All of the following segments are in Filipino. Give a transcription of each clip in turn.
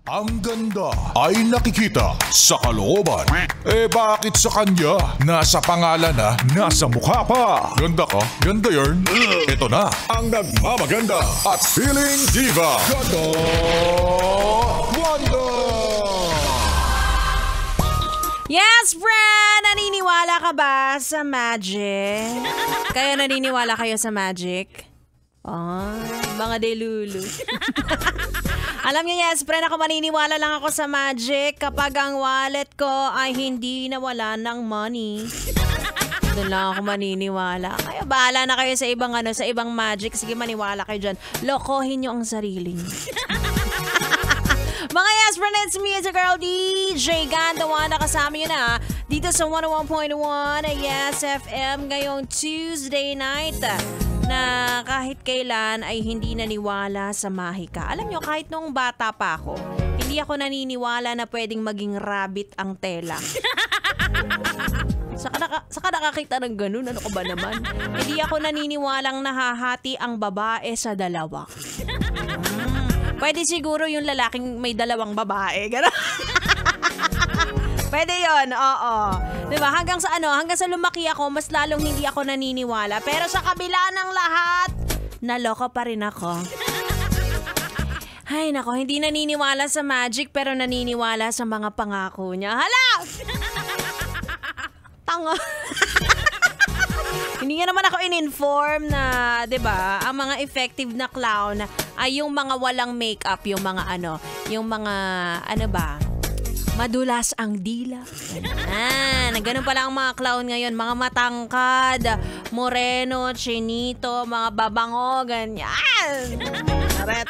Ang ganda ay nakikita sa kalooban. Eh bakit sa kanya? Nasa pangalan na, nasa mukha pa. Ganda ka? Ganda yarn. Ito na ang nagmamaganda at feeling diva. Ganda Wanda! Yes, friend! Naniniwala ka ba sa magic? Kaya naniniwala kayo sa magic? Mga delulu. Alam niyo, yes, friend, ako maniniwala lang ako sa magic kapag ang wallet ko ay hindi nawala ng money. Doon lang ako maniniwala. Kaya bahala na kayo sa ibang sa ibang magic. Sige, maniwala kayo dyan. Lokohin niyo ang sarili niyo. Mga yes, friend, it's me, it's your girl, DJ Ganda Wanda. Kasama nyo na dito sa 101.1 Yes FM ngayong Tuesday night na kahit kailan ay hindi naniwala sa mahika. Alam nyo, kahit nung bata pa ako, hindi ako naniniwala na pwedeng maging rabbit ang tela. Saka nakakita ng ganun, ano ko ba naman? Hindi ako naniniwalang nahahati ang babae sa dalawa. Pwede siguro yung lalaking may dalawang babae. Gano'n. Pwede yun, oo. Diba? Hanggang sa lumaki ako, mas lalong hindi ako naniniwala. Pero sa kabila ng lahat, naloko pa rin ako. Ay nako, hindi naniniwala sa magic pero naniniwala sa mga pangako niya. Hala! Tanga. Hindi nga naman ako in-inform na, 'di ba, ang mga effective na clown ay yung mga walang makeup, yung mga madulas ang dila. Ganun pala ang mga clown ngayon, mga matangkad, moreno, chinito, mga babango, ganyan. Karet.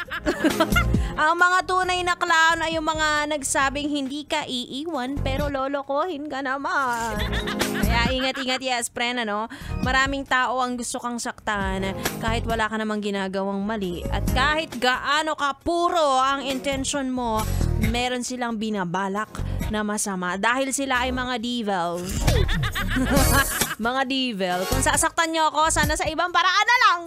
Ang mga tunay na clown ay yung mga nagsabing hindi ka iiwan pero lolokohin ka naman. Kaya ingat-ingat, yes, friend, Maraming tao ang gusto kang saktan kahit wala ka namang ginagawang mali. At kahit gaano ka puro ang intention mo, meron silang binabalak na masama dahil sila ay mga devil. Mga devil. Kung sasaktan nyo ako, sana sa ibang paraan na lang.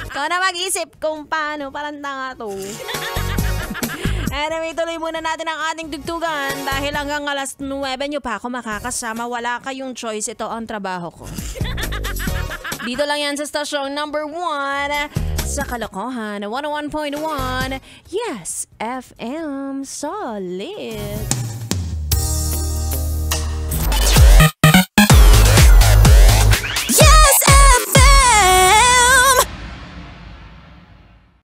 Ikaw na mag-isip kung paano, parang tanga to. Anyway, tuloy muna natin ang ating tugtugan dahil hanggang alas 9 nyo pa ako makakasama. Wala kayong choice. Ito ang trabaho ko. Dito lang yan sa stasyong number 1 sa Kalokohan, 101.1 Yes FM Solid.